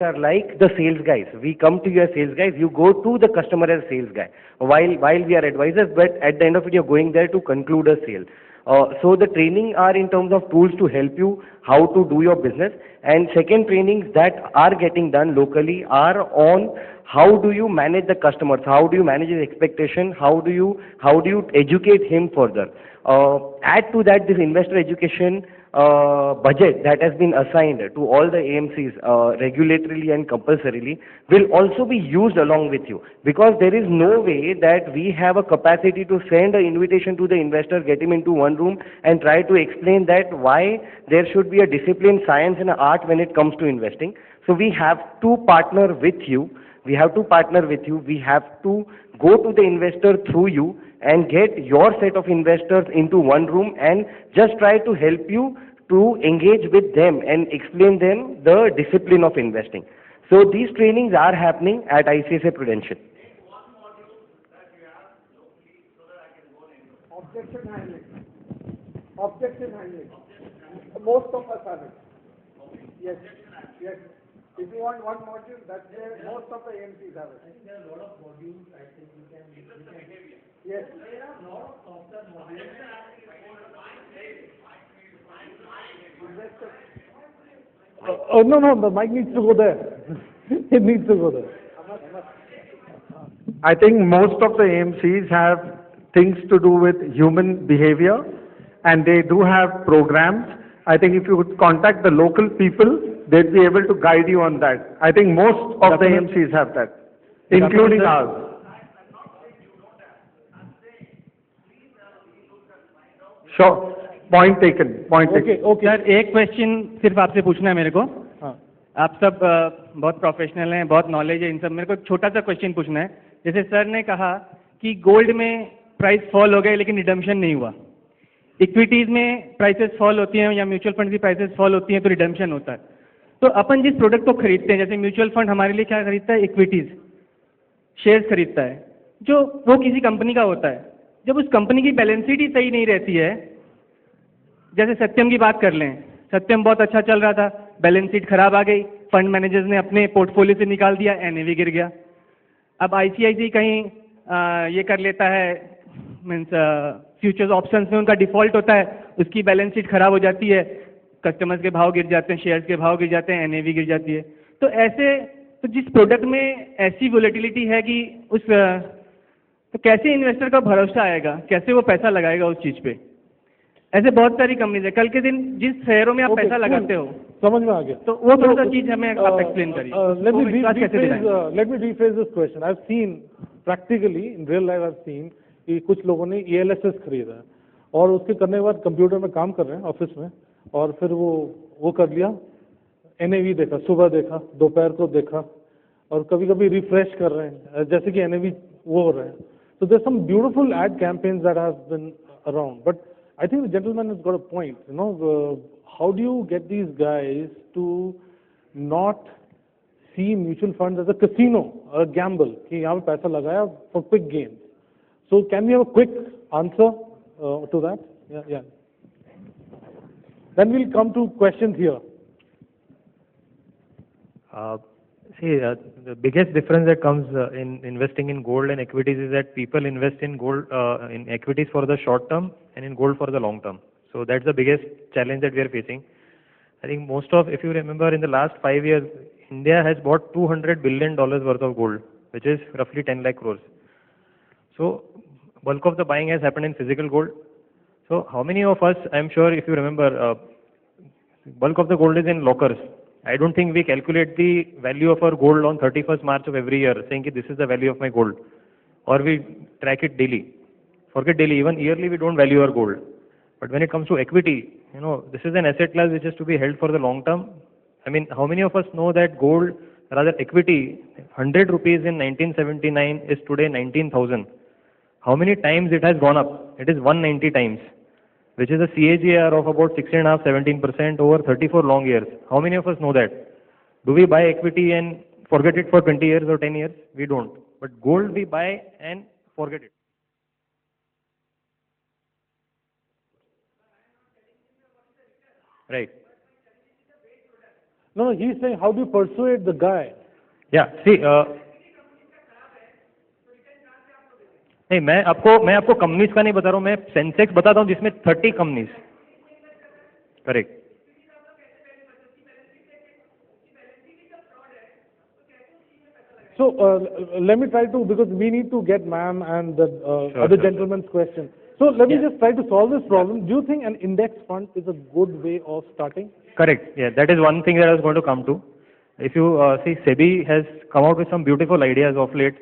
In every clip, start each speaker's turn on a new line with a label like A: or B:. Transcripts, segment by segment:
A: are like the sales guys. We come to you as sales guys. You go to the customer as sales guy. While we are advisors, but at the end of it, you're going there to conclude a sale. So the training are in terms of tools to help you how to do your business. And second trainings that are getting done locally are on how do you manage the customers, how do you manage his expectation, how do you educate him further. Add to that this investor education budget that has been assigned to all the AMCs regulatorily and compulsorily will also be used along with you, because there is no way that we have a capacity to send an invitation to the investor, get him into one room and try to explain that why there should be a discipline, science and art when it comes to investing. So we have to partner with you. We have to partner with you. We have to go to the investor through you and get your set of investors into one room and just try to help you to engage with them and explain them the discipline of investing. So these trainings are happening at ICICI Prudential.
B: Objection handling. Objection handling. Most of us have it. Yes. Yes. If you want one module, that's where most of the AMCs have it.
C: I think there are a lot of modules. I think you can.
B: Yes.
C: There are a lot of software modules.
B: No, the mic needs to go there. It needs to go there.
D: I think most of the AMCs have things to do with human behavior, and they do have programs. I think if you would contact the local people, they'd be able to guide you on that. I think most of the AMCs have that, including ours. Sure. Point taken. Point taken.
B: Okay.
E: Sir एक question सिर्फ आपसे पूछना है मेरे को.
B: हाँ.
E: आप सब बहुत प्रोफेशनल हैं, बहुत नॉलेज है इन सब. मेरे को एक छोटा सा क्वेश्चन पूछना है. जैसे सर ने कहा कि गोल्ड में प्राइस फॉल हो गए लेकिन रिडम्पशन नहीं हुआ. इक्विटीज में प्राइसेस फॉल होती हैं या म्यूचुअल फंड की प्राइसेस फॉल होती हैं तो रिडम्पशन होता है. तो अपन जिस प्रोडक्ट को खरीदते हैं, जैसे म्यूचुअल फंड हमारे लिए क्या खरीदता है, इक्विटीज शेयर्स खरीदता है, जो वो किसी कंपनी का होता है. जब उस कंपनी की बैलेंस शीट ही सही नहीं रहती है, जैसे सत्यम की बात कर लें, सत्यम बहुत अच्छा चल रहा था, बैलेंस शीट खराब आ गई, फंड मैनेजर्स ने अपने पोर्टफोलियो से निकाल दिया, एनएवी गिर गया. अब आईसीआईसी कहीं ये कर लेता है, मीन्स फ्यूचर्स ऑप्शंस में उनका डिफॉल्ट होता है, उसकी बैलेंस शीट खराब हो जाती है, कस्टमर्स के भाव गिर जाते हैं, शेयर्स के भाव गिर जाते हैं, एनएवी गिर जाती है. तो ऐसे तो जिस प्रोडक्ट में ऐसी वोलेटिलिटी है कि उस तो कैसे इन्वेस्टर का भरोसा आएगा, कैसे वो पैसा लगाएगा उस चीज़ पे. ऐसे बहुत सारी कंपनीज है. कल के दिन जिस शेयरों में आप पैसा लगाते हो,
B: समझ में आ गया.
E: तो वो थोड़ा सा चीज़ हमें आप एक्सप्लेन करिए.
B: Let me rephrase this question. I've seen practically in real life, I've seen कि कुछ लोगों ने ELSS खरीदा है और उसके करने के बाद कंप्यूटर में काम कर रहे हैं ऑफिस में, और फिर वो कर लिया, NAV देखा, सुबह देखा, दोपहर को देखा, और कभी कभी रिफ्रेश कर रहे हैं जैसे कि NAV वो हो रहे हैं. So there's some beautiful ad campaigns that have been around, but I think the gentleman has got a point. How do you get these guys to not see mutual funds as a casino or a gamble? कि यहाँ पे पैसा लगाया for quick gains. So can we have a quick answer to that? Yeah. Then we'll come to questions here.
F: The biggest difference that comes in investing in gold and equities is that people invest in gold, in equities for the short term and in gold for the long term. So that's the biggest challenge that we are facing. I think if you remember, in the last 5 years, India has bought $200 billion worth of gold, which is roughly 10 lakh crores. So bulk of the buying has happened in physical gold. So how many of us, I'm sure if you remember, bulk of the gold is in lockers. I don't think we calculate the value of our gold on 31st March of every year, saying that this is the value of my gold, or we track it daily. Forget daily, even yearly we don't value our gold. But when it comes to equity, this is an asset class which is to be held for the long term. I mean, how many of us know that gold, rather equity, 100 rupees in 1979 is today 19,000. How many times it has gone up? It is 190 times, which is a CAGR of about 16.5-17% over 34 long years. How many of us know that? Do we buy equity and forget it for 20 years or 10 years? We don't. But gold we buy and forget it. Right.
B: No, he's saying how do you persuade the guy?
F: Yeah, see, नहीं मैं आपको companies का नहीं बता रहा हूँ, मैं Sensex बताता हूँ जिसमें 30 companies. Correct.
B: So let me try to, because we need to get ma'am and the other gentleman's question. So let me just try to solve this problem. Do you think an index fund is a good way of starting?
F: Correct. Yeah, that is one thing that I was going to come to. If you see, SEBI has come out with some beautiful ideas of late.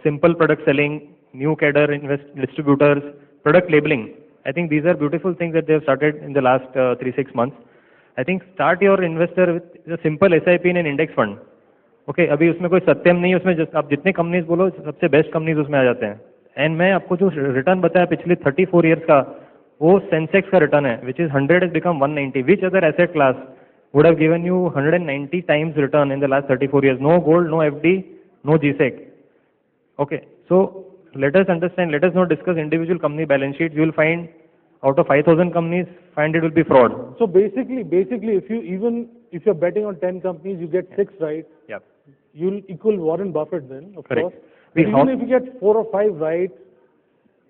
F: Simple product selling, new cadre distributors, product labeling. I think these are beautiful things that they have started in the last 3-6 months. I think start your investor with a simple SIP in an index fund. Okay अभी उसमें कोई सत्यम नहीं है, उसमें आप जितने companies बोलो सबसे बेस्ट कंपनीज उसमें आ जाते हैं. एंड मैं आपको जो रिटर्न बताया पिछले 34 ईयर्स का, वो सेंसेक्स का रिटर्न है, which is 100 has become 190. Which other asset class would have given you 190 times return in the last 34 years? No gold, no FD, no GSEC. Okay, so let us understand, let us not discuss individual company balance sheets. You will find out of 5,000 companies, find it will be fraud.
B: So basically, if you're betting on 10 companies, you get 6 right.
F: Yeah.
B: You'll equal Warren Buffett then, of
F: Correct.
B: course. But even if you get 4 or 5 right,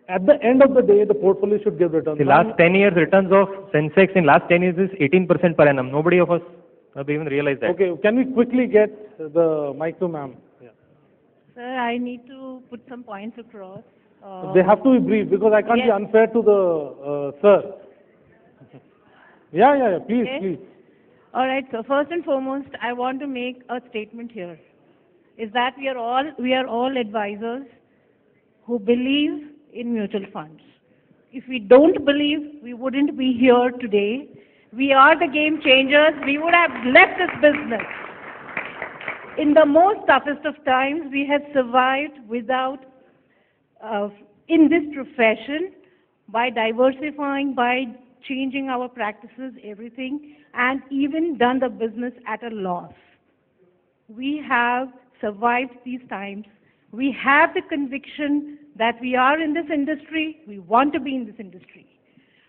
B: at the end of the day, the portfolio should give returns.
F: The last 10 years returns of Sensex in last 10 years is 18% per annum. Nobody of us have even realized that.
B: Okay, can we quickly get the mic to ma'am? Yeah.
G: Sir, I need to put some points across.
B: They have to be brief because I can't be unfair to the sir. Yeah, please,
G: Okay.
B: please.
G: All right, so first and foremost, I want to make a statement here, is that we are all advisors who believe in mutual funds. If we don't believe, we wouldn't be here today. We are the game changers. We would have left this business. In the most toughest of times, we have survived without, in this profession, by diversifying, by changing our practices, everything, and even done the business at a loss. We have survived these times. We have the conviction that we are in this industry, we want to be in this industry.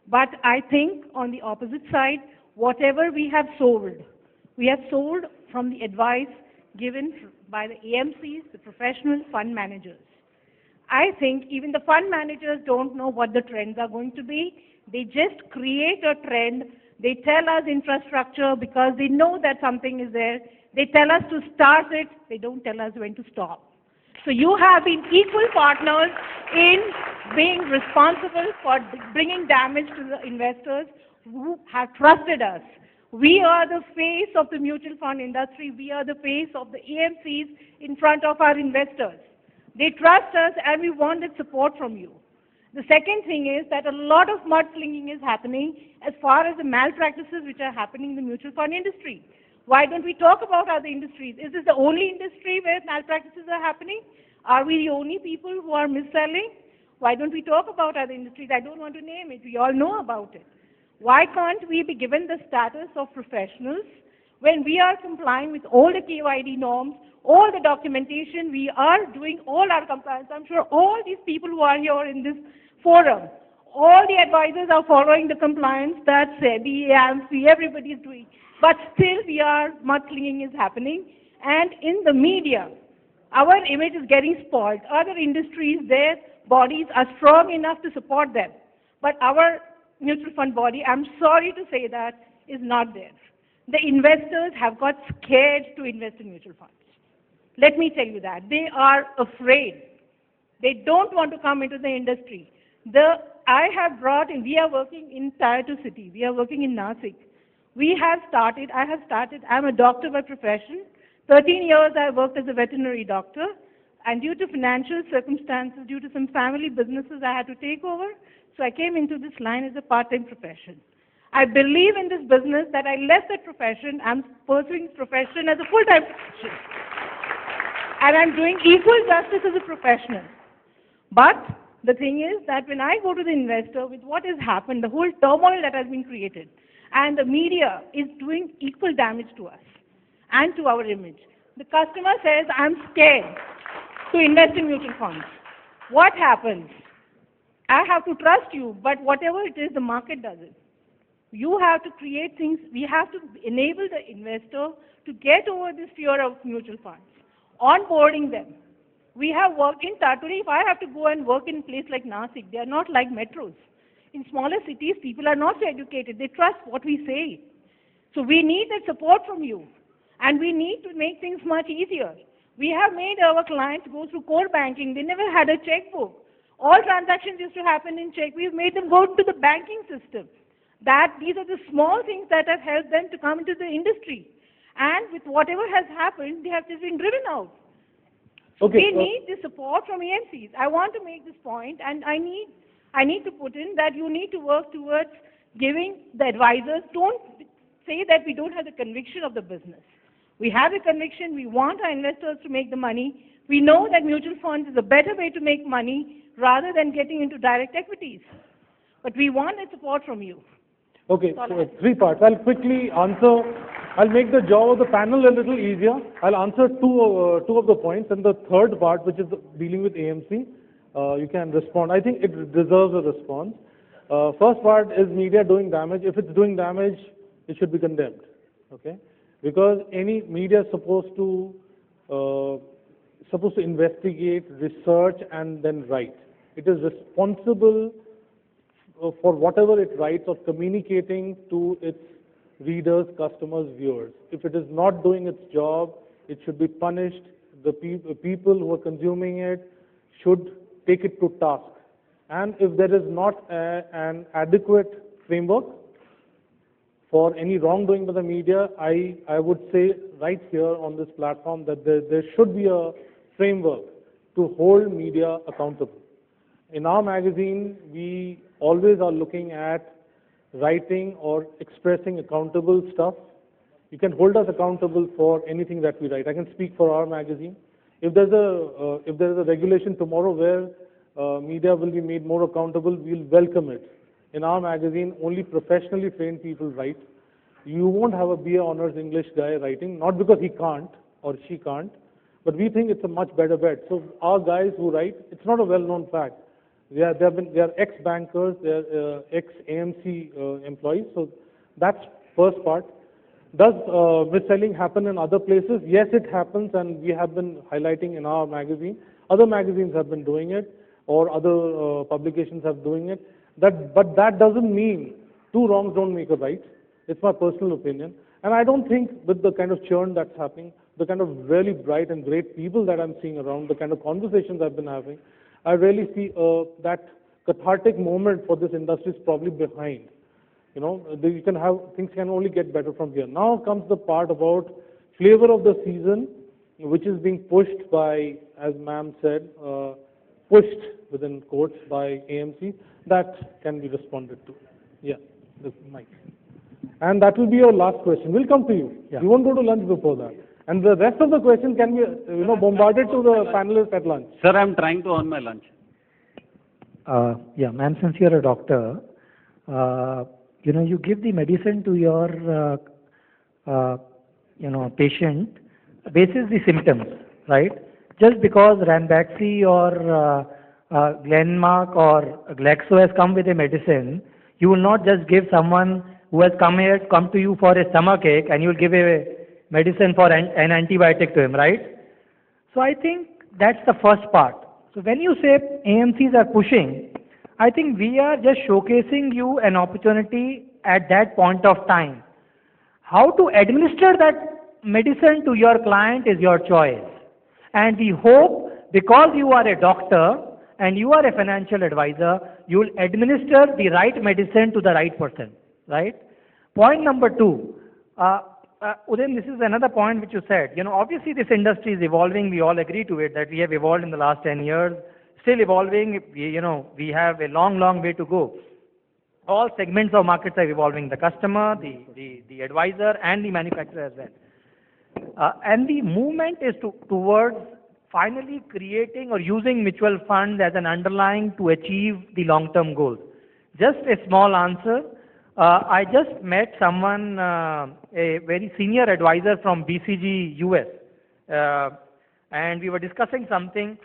G: But I think on the opposite side, whatever we have sold from the advice given by the AMCs, the professional fund managers. I think even the fund managers don't know what the trends are going to be. They just create a trend. They tell us infrastructure because they know that something is there. They tell us to start it. They don't tell us when to stop. So you have been equal partners in being responsible for bringing damage to the investors who have trusted us. We are the face of the mutual fund industry. We are the face of the AMCs in front of our investors. They trust us and we want that support from you. The second thing is that a lot of mudslinging is happening as far as the malpractices which are happening in the mutual fund industry. Why don't we talk about other industries? Is this the only industry where malpractices are happening? Are we the only people who are mis-selling? Why don't we talk about other industries? I don't want to name it. We all know about it. Why can't we be given the status of professionals when we are complying with all the KYD norms, all the documentation, we are doing all our compliance? I'm sure all these people who are here in this forum, all the advisors are following the compliance that SEBI, AMC, everybody is doing. But still mudslinging is happening. And in the media, our image is getting spoiled. Other industries, their bodies are strong enough to support them. But our mutual fund body, I'm sorry to say that, is not there. The investors have got scared to invest in mutual funds. Let me tell you that. They are afraid. They don't want to come into the industry. I have brought in, we are working in Tier 2 city. We are working in Nasik. I'm a doctor by profession. 13 years I worked as a veterinary doctor. And due to financial circumstances, due to some family businesses I had to take over, so I came into this line as a part-time profession. I believe in this business that I left that profession. I'm pursuing this profession as a full-time profession. And I'm doing equal justice as a professional. But the thing is that when I go to the investor with what has happened, the whole turmoil that has been created, and the media is doing equal damage to us and to our image. The customer says, I'm scared to invest in mutual funds. What happens? I have to trust you, but whatever it is, the market does it. You have to create things. We have to enable the investor to get over this fear of mutual funds, onboarding them. We have worked in Taturi. If I have to go and work in a place like Nasik, they are not like metros. In smaller cities, people are not so educated. They trust what we say. So we need that support from you. And we need to make things much easier. We have made our clients go through core banking. They never had a checkbook. All transactions used to happen in check. We've made them go to the banking system. These are the small things that have helped them to come into the industry. And with whatever has happened, they have just been driven out. So
B: Okay,
G: we need the support from AMCs. I want to make this point, and I need to put in that you need to work towards giving the advisors. Don't say that we don't have the conviction of the business. We have a conviction. We want our investors to make the money. We know that mutual funds is a better way to make money rather than getting into direct equities. But we want that support from you.
B: Okay, so 3 parts. I'll quickly answer. I'll make the job of the panel a little easier. I'll answer two of the points, and the third part, which is dealing with AMC, you can respond. I think it deserves a response. First part is media doing damage. If it's doing damage, it should be condemned. Okay, because any media is supposed to investigate, research, and then write. It is responsible for whatever it writes of communicating to its readers, customers, viewers. If it is not doing its job, it should be punished. The people who are consuming it should take it to task. And if there is not an adequate framework for any wrongdoing by the media, I would say right here on this platform that there should be a framework to hold media accountable. In our magazine, we always are looking at writing or expressing accountable stuff. You can hold us accountable for anything that we write. I can speak for our magazine. If there's a regulation tomorrow where media will be made more accountable, we'll welcome it. In our magazine, only professionally trained people write. You won't have a BA honors English guy writing, not because he can't or she can't, but we think it's a much better bet. So our guys who write, it's not a well-known fact. They are ex-bankers, they are ex-AMC employees. So that's first part. Does mis-selling happen in other places? Yes, it happens, and we have been highlighting in our magazine. Other magazines have been doing it, or other publications have doing it. But that doesn't mean two wrongs don't make a right. It's my personal opinion. And I don't think with the kind of churn that's happening, the kind of really bright and great people that I'm seeing around, the kind of conversations I've been having, I really see that cathartic moment for this industry is probably behind. You know, you can have, things can only get better from here. Now comes the part about flavor of the season, which is being pushed by, as ma'am said, pushed within quotes by AMC. That can be responded to. Yeah, this mic. And that will be your last question. We'll come to you.
H: Yeah.
B: We won't go to lunch before that. And the rest of the questions can be, bombarded to the panelists at lunch.
I: Sir, I'm trying to earn my lunch.
H: Yeah, ma'am, since you're a doctor, you give the medicine to your, patient basis the symptoms, right? Just because Ranbaxy or Glenmark or Glaxo has come with a medicine, you will not just give someone who has come to you for a stomachache and you will give a medicine for an antibiotic to him, right? So I think that's the first part. So when you say AMCs are pushing, I think we are just showcasing you an opportunity at that point of time. How to administer that medicine to your client is your choice. And we hope, because you are a doctor and you are a financial advisor, you will administer the right medicine to the right person, right? Point number 2, Udayan, this is another point which you said. Obviously this industry is evolving. We all agree to it that we have evolved in the last 10 years. Still evolving. We have a long, long way to go. All segments of markets are evolving. The customer, the advisor, and the manufacturer as well. And the movement is towards finally creating or using mutual funds as an underlying to achieve the long-term goals. Just a small answer. I just met someone, a very senior advisor from BCG US, and we were discussing something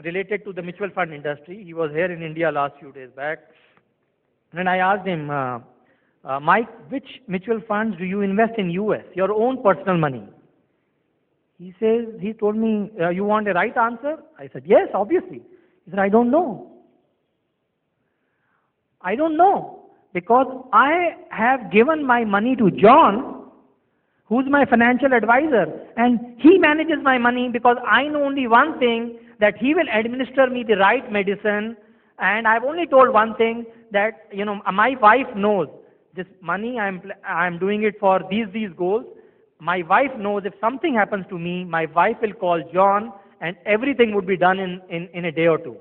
H: related to the mutual fund industry. He was here in India last few days back, and I asked him, Mike, which mutual funds do you invest in US? Your own personal money. He told me, you want a right answer? I said, yes, obviously. He said, I don't know. I don't know, because I have given my money to John, who's my financial advisor, and he manages my money, because I know only one thing, that he will administer me the right medicine, and I've only told one thing, that, my wife knows this money, I'm doing it for these goals. My wife knows if something happens to me, my wife will call John, and everything would be done in a day or two.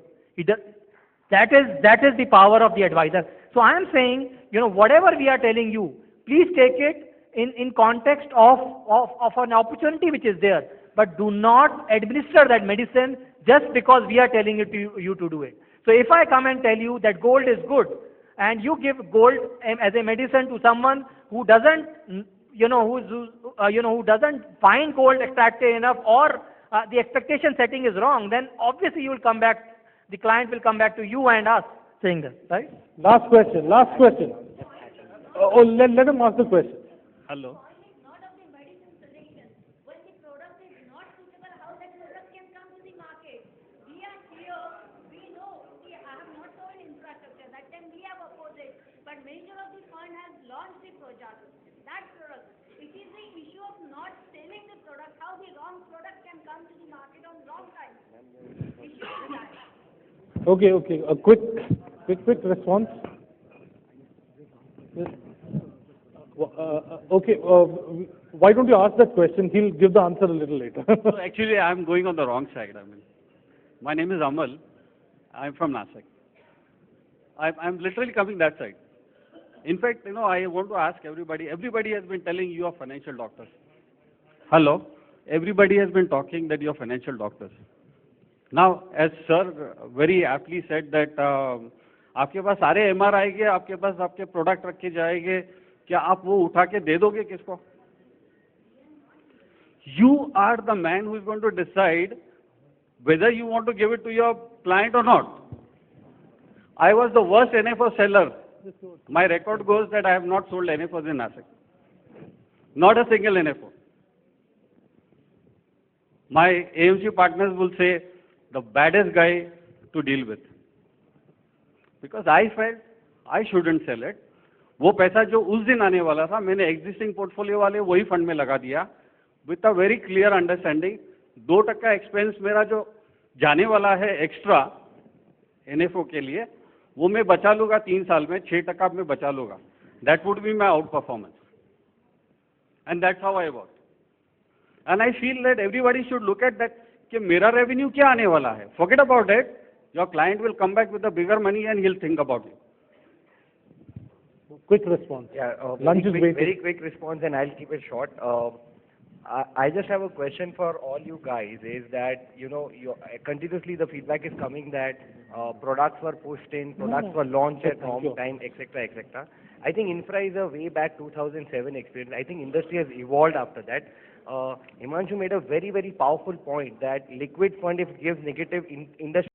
H: That is the power of the advisor. So I am saying, whatever we are telling you, please take it in context of an opportunity which is there. But do not administer that medicine just because we are telling you to do it. So if I come and tell you that gold is good, and you give gold as a medicine to someone who doesn't, who doesn't find gold attractive enough, or the expectation setting is wrong, then obviously you will come back. The client will come back to you and us saying this, right?
B: Last question. Let him ask the question.
I: Hello.
J: Not of the medicine selection. When the product is not suitable, how that product can come to the market? We are here, we know. See, I have not sold infrastructure. That time we have opposed it. But major of the fund has launched the product. That product. It is the issue of not selling the product, how the wrong product can come to the market on wrong time. Issue is that.
B: Okay. A quick response. Yes. Why don't you ask that question? He'll give the answer a little later.
I: So actually, I'm going on the wrong side. My name is Amal. I'm from Nasik. I'm literally coming that side. In fact, I want to ask everybody. Everybody has been telling you are financial doctors. Hello. Everybody has been talking that you are financial doctors. Now, as sir very aptly said that आपके पास सारे MR आएंगे, आपके पास आपके product रखे जाएंगे, क्या आप वो उठा के दे दोगे किसको? You are the man who is going to decide whether you want to give it to your client or not. I was the worst NFO seller. My record goes that I have not sold NFOs in Nasik. Not a single NFO. My AMC partners will say, the baddest guy to deal with. Because I felt I shouldn't sell it. वो पैसा जो उस दिन आने वाला था, मैंने existing portfolio वाले वही fund में लगा दिया, with a very clear understanding. 2% expense मेरा जो जाने वाला है extra NFO के लिए, वो मैं बचा लूँगा 3 साल में, 6% मैं बचा लूँगा. That would be my outperformance. And that's how I worked. And I feel that everybody should look at that. कि मेरा रेवेन्यू क्या आने वाला है. Forget about it. Your client will come back with a bigger money and he'll think about it.
B: Quick response.
A: Yeah,
B: Lunch is waiting.
A: very quick response, and I'll keep it short. I just have a question for all you guys. Is that continuously the feedback is coming that products were pushed in, products were launched at wrong time, etc., etc. I think infra is a way back 2007 experience. I think industry has evolved after that. Himanshu made a very, very powerful point that liquid fund, if it gives negative industry